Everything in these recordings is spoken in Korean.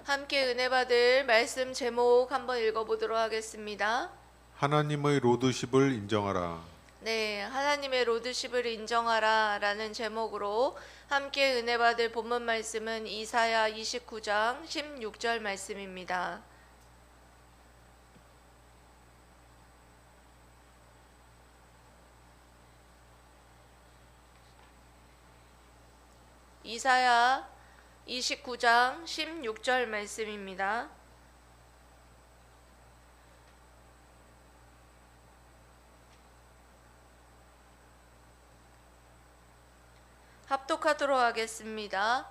함께 은혜 받을 말씀 제목 한번 읽어보도록 하겠습니다. 하나님의 로드십을 인정하라. 네, 하나님의 로드십을 인정하라 라는 제목으로 함께 은혜 받을 본문 말씀은 이사야 29장 16절 말씀입니다. 이사야 29장 16절 말씀입니다. 합독하도록 하겠습니다.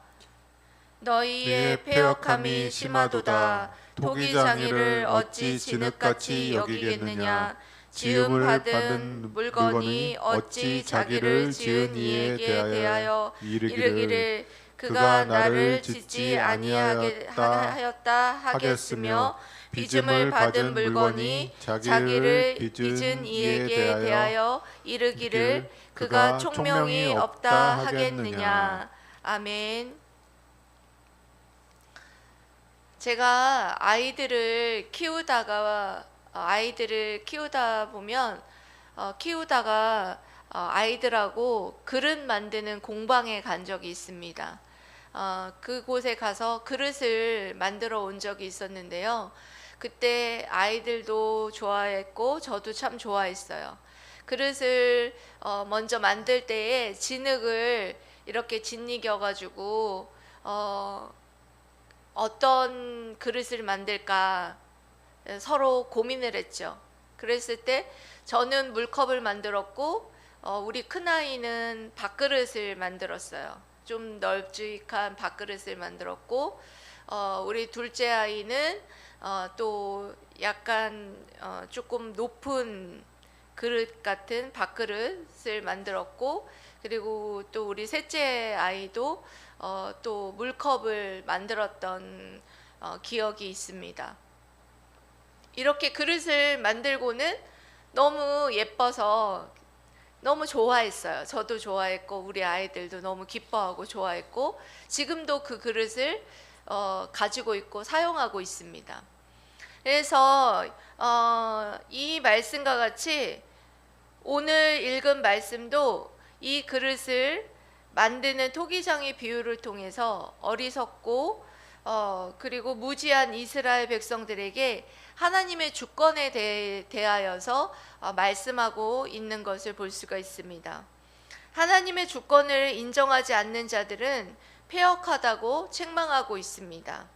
너희의 패역함이 심하도다. 토기장이를 어찌 진흙같이 여기겠느냐. 지음 받은 물건이 어찌 자기를 지은 이에게 대하여 이르기를 그가 나를 짓지 아니하였다 하겠으며, 빚음을 받은 물건이 자기를 빚은 이에게 대하여 이르기를 그가 총명이 없다 하겠느냐. 아멘. 제가 아이들을 키우다 보면 키우다가 아이들하고 그릇 만드는 공방에 간 적이 있습니다. 그곳에 가서 그릇을 만들어 온 적이 있었는데요. 그때 아이들도 좋아했고 저도 참 좋아했어요. 그릇을 먼저 만들 때에 진흙을 이렇게 짓이겨 가지고 어떤 그릇을 만들까 서로 고민을 했죠. 그랬을 때 저는 물컵을 만들었고 우리 큰아이는 밥그릇을 만들었어요. 좀 널찍한 밥그릇을 만들었고 우리 둘째 아이는 또 약간 조금 높은 그릇 같은 밥그릇을 만들었고, 그리고 또 우리 셋째 아이도 또 물컵을 만들었던 기억이 있습니다. 이렇게 그릇을 만들고는 너무 예뻐서 너무 좋아했어요. 저도 좋아했고 우리 아이들도 너무 기뻐하고 좋아했고, 지금도 그 그릇을 가지고 있고 사용하고 있습니다. 그래서 이 말씀과 같이 오늘 읽은 말씀도 이 그릇을 만드는 토기장의 비유를 통해서 어리석고 그리고 무지한 이스라엘 백성들에게 하나님의 주권에 대하여서 말씀하고 있는 것을 볼 수가 있습니다. 하나님의 주권을 인정하지 않는 자들은 패역하다고 책망하고 있습니다.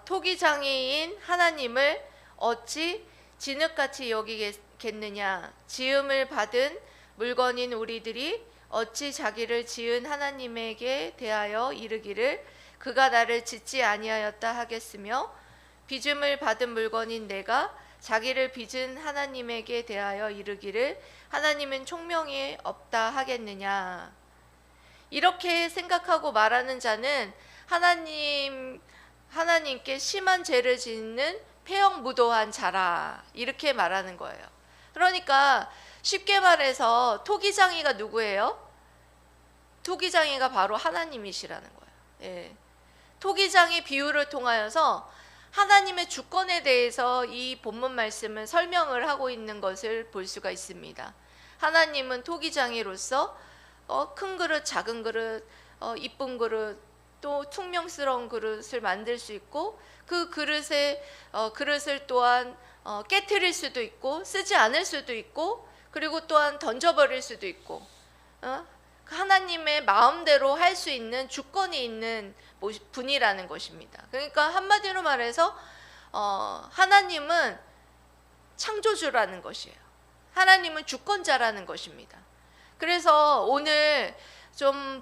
토기장애인 하나님을 어찌 진흙같이 여기겠느냐. 지음을 받은 물건인 우리들이 어찌 자기를 지은 하나님에게 대하여 이르기를 그가 나를 짓지 아니하였다 하겠으며, 빚음을 받은 물건인 내가 자기를 빚은 하나님에게 대하여 이르기를 하나님은 총명이 없다 하겠느냐. 이렇게 생각하고 말하는 자는 하나님께 심한 죄를 짓는 패역무도한 자라, 이렇게 말하는 거예요. 그러니까 쉽게 말해서 토기장이가 누구예요? 토기장이가 바로 하나님이시라는 거예요. 예. 토기장이 비유를 통하여서 하나님의 주권에 대해서 이 본문 말씀은 설명을 하고 있는 것을 볼 수가 있습니다. 하나님은 토기장이로서 큰 그릇, 작은 그릇, 이쁜 그릇, 또 퉁명스러운 그릇을 만들 수 있고, 그 그릇을 또한 깨트릴 수도 있고 쓰지 않을 수도 있고, 그리고 또한 던져버릴 수도 있고, 하나님의 마음대로 할 수 있는 주권이 있는 분이라는 것입니다. 그러니까 한마디로 말해서 하나님은 창조주라는 것이에요. 하나님은 주권자라는 것입니다. 그래서 오늘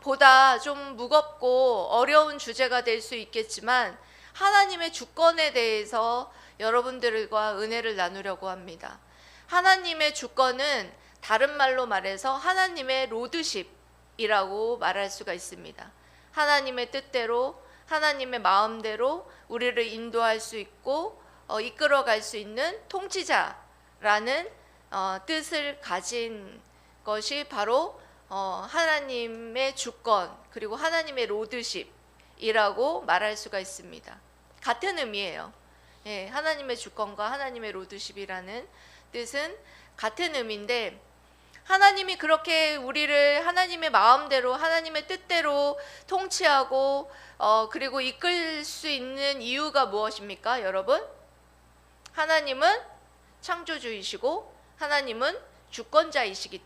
보다 좀 무겁고 어려운 주제가 될 수 있겠지만 하나님의 주권에 대해서 여러분들과 은혜를 나누려고 합니다. 하나님의 주권은 다른 말로 말해서 하나님의 로드십이라고 말할 수가 있습니다. 하나님의 뜻대로, 하나님의 마음대로 우리를 인도할 수 있고 이끌어갈 수 있는 통치자라는 뜻을 가진 것이 바로 하나님의 주권, 그리고 하나님의 로드십, 주권이라고 말할 수가 있습니다. 같은 의미예요. 예, 하나님의 주권과 하나님의 로드십이라는 뜻은 같은 의미인데, 하나님이 그렇게 우리를 하나님의 마음대로 하나님의 뜻대로 통치하고 그리고 이끌 수 있는 이유가 무엇입니까, 여러분? 하나님은 창조주이시고 하나님은 주권자이시기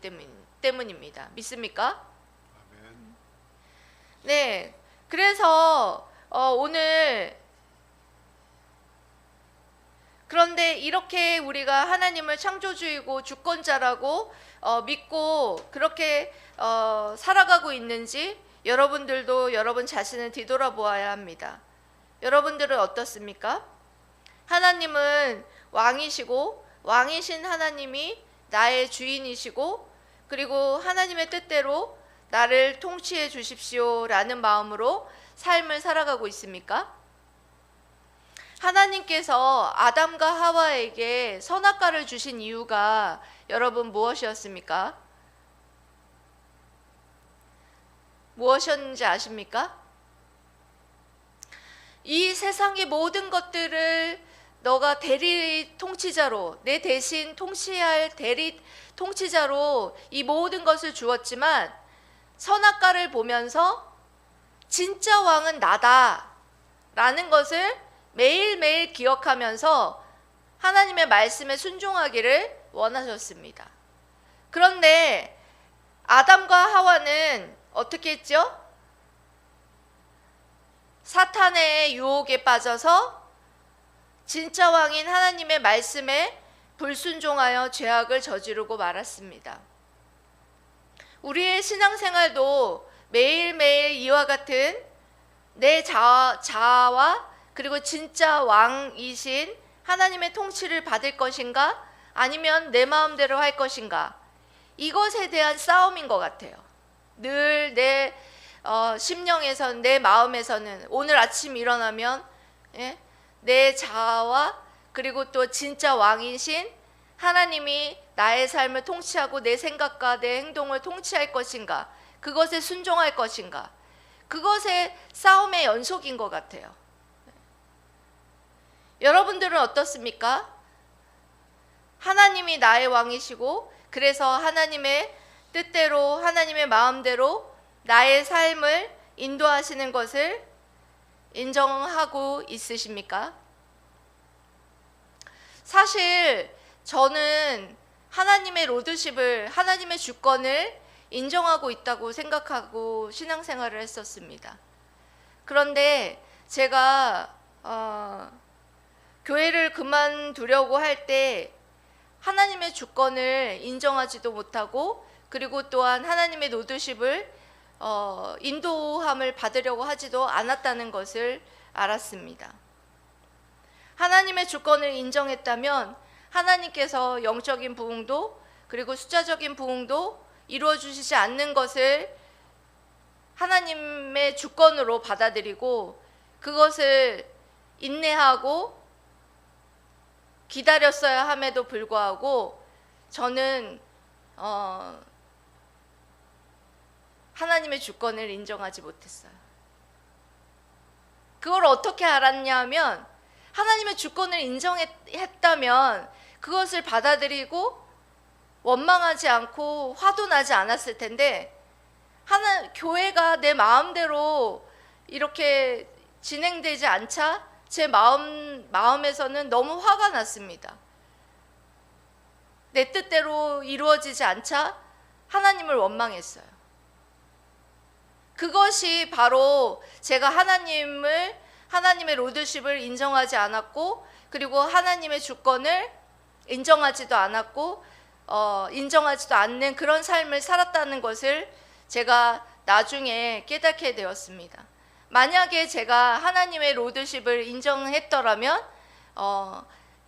때문입니다. 믿습니까? 아멘. 네, 그래서 오늘, 그런데 이렇게 우리가 하나님을 창조주이고 주권자라고 믿고 그렇게 살아가고 있는지 여러분들도 여러분 자신을 뒤돌아보아야 합니다. 여러분들은 어떻습니까? 하나님은 왕이시고 왕이신 하나님이 나의 주인이시고 그리고 하나님의 뜻대로 나를 통치해 주십시오라는 마음으로 삶을 살아가고 있습니까? 하나님께서 아담과 하와에게 선악과를 주신 이유가 여러분 무엇이었습니까? 무엇이었는지 아십니까? 이 세상의 모든 것들을 너가 대리 통치자로, 내 대신 통치할 대리 통치자로 이 모든 것을 주었지만 선악과를 보면서 진짜 왕은 나다 라는 것을 매일매일 기억하면서 하나님의 말씀에 순종하기를 원하셨습니다. 그런데 아담과 하와는 어떻게 했죠? 사탄의 유혹에 빠져서 진짜 왕인 하나님의 말씀에 불순종하여 죄악을 저지르고 말았습니다. 우리의 신앙생활도 매일매일 이와 같은 내 자아와 그리고 진짜 왕이신 하나님의 통치를 받을 것인가 아니면 내 마음대로 할 것인가, 이것에 대한 싸움인 것 같아요. 늘 내 심령에서는, 내 마음에서는 오늘 아침 일어나면 내 자아와 그리고 또 진짜 왕이신 하나님이 나의 삶을 통치하고 내 생각과 내 행동을 통치할 것인가, 그것에 순종할 것인가, 그것의 싸움의 연속인 것 같아요. 여러분들은 어떻습니까? 하나님이 나의 왕이시고 그래서 하나님의 뜻대로 하나님의 마음대로 나의 삶을 인도하시는 것을 인정하고 있으십니까? 사실 저는 하나님의 로드십을, 하나님의 주권을 인정하고 있다고 생각하고 신앙생활을 했었습니다. 그런데 제가 교회를 그만두려고 할 때 하나님의 주권을 인정하지도 못하고 그리고 또한 하나님의 로드십을 인도함을 받으려고 하지도 않았다는 것을 알았습니다. 하나님의 주권을 인정했다면 하나님께서 영적인 부흥도 그리고 숫자적인 부흥도 이루어 주시지 않는 것을 하나님의 주권으로 받아들이고 그것을 인내하고 기다렸어야 함에도 불구하고 저는 하나님의 주권을 인정하지 못했어요. 그걸 어떻게 알았냐 하면 하나님의 주권을 인정했다면 그것을 받아들이고 원망하지 않고 화도 나지 않았을 텐데, 교회가 내 마음대로 이렇게 진행되지 않자 제 마음에서는 너무 화가 났습니다. 내 뜻대로 이루어지지 않자 하나님을 원망했어요. 그것이 바로 제가 하나님의 로드십을 인정하지 않았고 그리고 하나님의 주권을 인정하지도 않았고 인정하지도 않는 그런 삶을 살았다는 것을 제가 나중에 깨닫게 되었습니다. 만약에 제가 하나님의 로드십을 인정했더라면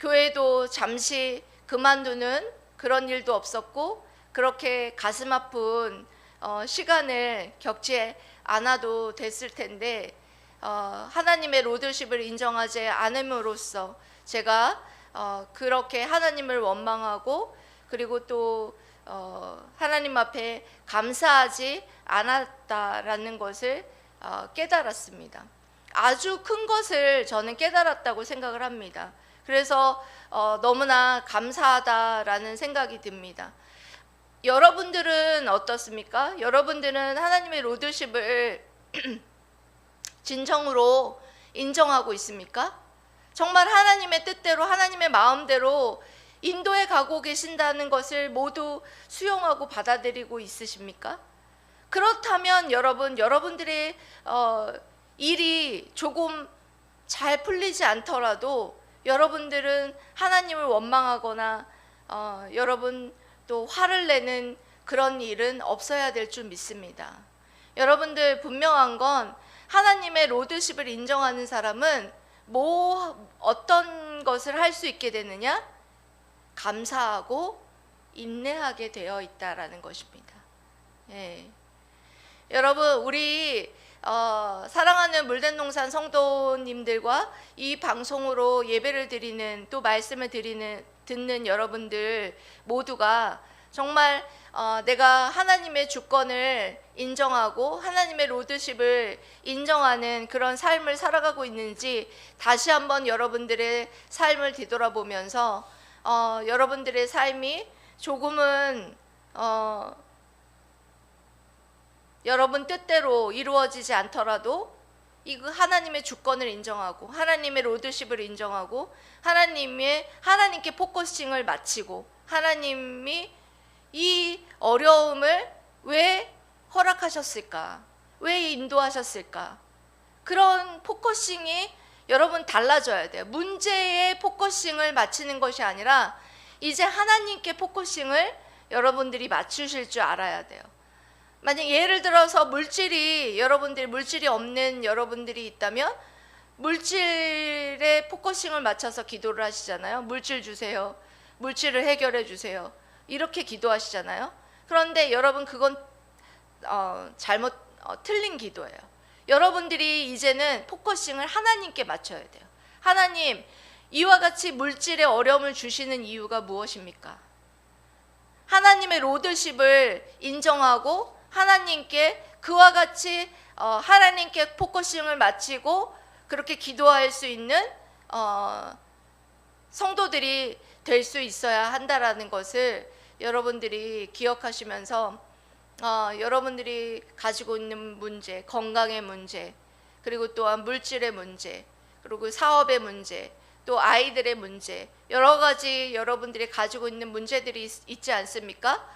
교회도 잠시 그만두는 그런 일도 없었고 그렇게 가슴 아픈 시간을 겪지 않아도 됐을 텐데, 하나님의 로드십을 인정하지 않음으로써 제가 그렇게 하나님을 원망하고 그리고 또 하나님 앞에 감사하지 않았다라는 것을 깨달았습니다. 아주 큰 것을 저는 깨달았다고 생각을 합니다. 그래서 너무나 감사하다라는 생각이 듭니다. 여러분들은 어떻습니까? 여러분들은 하나님의 로드십을 진정으로 인정하고 있습니까? 정말 하나님의 뜻대로 하나님의 마음대로 인도에 가고 계신다는 것을 모두 수용하고 받아들이고 있으십니까? 그렇다면 여러분들의 일이 조금 잘 풀리지 않더라도 여러분들은 하나님을 원망하거나 여러분 또 화를 내는 그런 일은 없어야 될 줄 믿습니다. 여러분들 분명한 건 하나님의 로드십을 인정하는 사람은 어떤 것을 할 수 있게 되느냐? 감사하고 인내하게 되어 있다라는 것입니다. 예. 여러분, 우리 사랑하는 물된농산 성도님들과 이 방송으로 예배를 드리는 또 말씀을 듣는 여러분들 모두가 정말 내가 하나님의 주권을 인정하고 하나님의 로드십을 인정하는 그런 삶을 살아가고 있는지 다시 한번 여러분들의 삶을 뒤돌아보면서 여러분들의 삶이 조금은 여러분 뜻대로 이루어지지 않더라도 이거 하나님의 주권을 인정하고 하나님의 로드십을 인정하고 하나님께 포커싱을 마치고 하나님이 이 어려움을 왜 허락하셨을까? 왜 인도하셨을까? 그런 포커싱이 여러분 달라져야 돼요. 문제에 포커싱을 맞추는 것이 아니라 이제 하나님께 포커싱을 여러분들이 맞추실 줄 알아야 돼요. 만약 예를 들어서 물질이 없는 여러분들이 있다면 물질에 포커싱을 맞춰서 기도를 하시잖아요. 물질 주세요. 물질을 해결해 주세요. 이렇게 기도하시잖아요. 그런데 여러분 그건 틀린 기도예요. 여러분들이 이제는 포커싱을 하나님께 맞춰야 돼요. 하나님, 이와 같이 물질에 어려움을 주시는 이유가 무엇입니까? 하나님의 로드십을 인정하고 하나님께 그와 같이 하나님께 포커싱을 마치고 그렇게 기도할 수 있는 성도들이 될 수 있어야 한다라는 것을 여러분들이 기억하시면서 여러분들이 가지고 있는 문제, 건강의 문제, 그리고 또한 물질의 문제, 그리고 사업의 문제, 또 아이들의 문제, 여러 가지 여러분들이 가지고 있는 문제들이 있지 않습니까?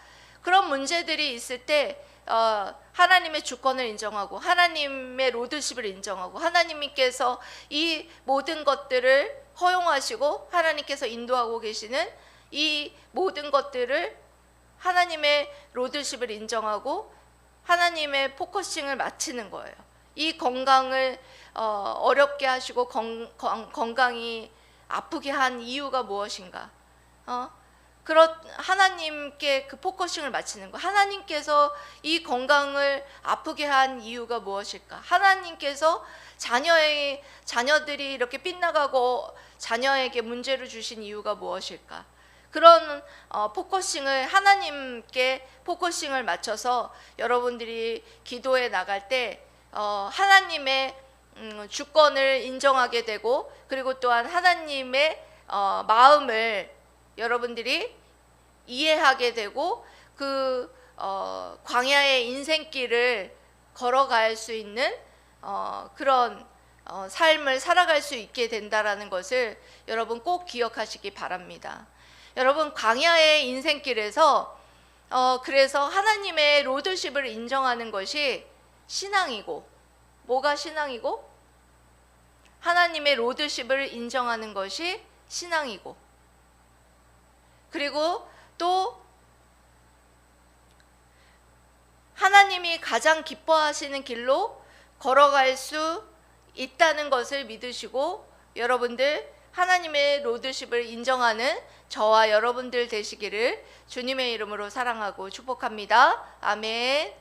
그런 문제들이 있을 때 하나님의 주권을 인정하고 하나님의 로드십을 인정하고 하나님께서 이 모든 것들을 허용하시고 하나님께서 인도하고 계시는 이 모든 것들을 하나님의 로드십을 인정하고 하나님의 포커싱을 맞추는 거예요. 이 건강을 어렵게 하시고 건강이 아프게 한 이유가 무엇인가? 하나님께 그 포커싱을 맞추는 거. 하나님께서 이 건강을 아프게 한 이유가 무엇일까? 하나님께서 자녀들이 이렇게 빗나가고 자녀에게 문제를 주신 이유가 무엇일까? 그런 포커싱을 하나님께 포커싱을 맞춰서 여러분들이 기도에 나갈 때 하나님의 주권을 인정하게 되고 그리고 또한 하나님의 마음을 여러분들이 이해하게 되고 그 광야의 인생길을 걸어갈 수 있는 그런 삶을 살아갈 수 있게 된다라는 것을 여러분 꼭 기억하시기 바랍니다. 여러분 광야의 인생길에서 그래서 하나님의 로드십을 인정하는 것이 신앙이고, 뭐가 신앙이고? 하나님의 로드십을 인정하는 것이 신앙이고, 그리고 또 하나님이 가장 기뻐하시는 길로 걸어갈 수 있다는 것을 믿으시고 여러분들 하나님의 로드십을 인정하는 저와 여러분들 되시기를 주님의 이름으로 사랑하고 축복합니다. 아멘.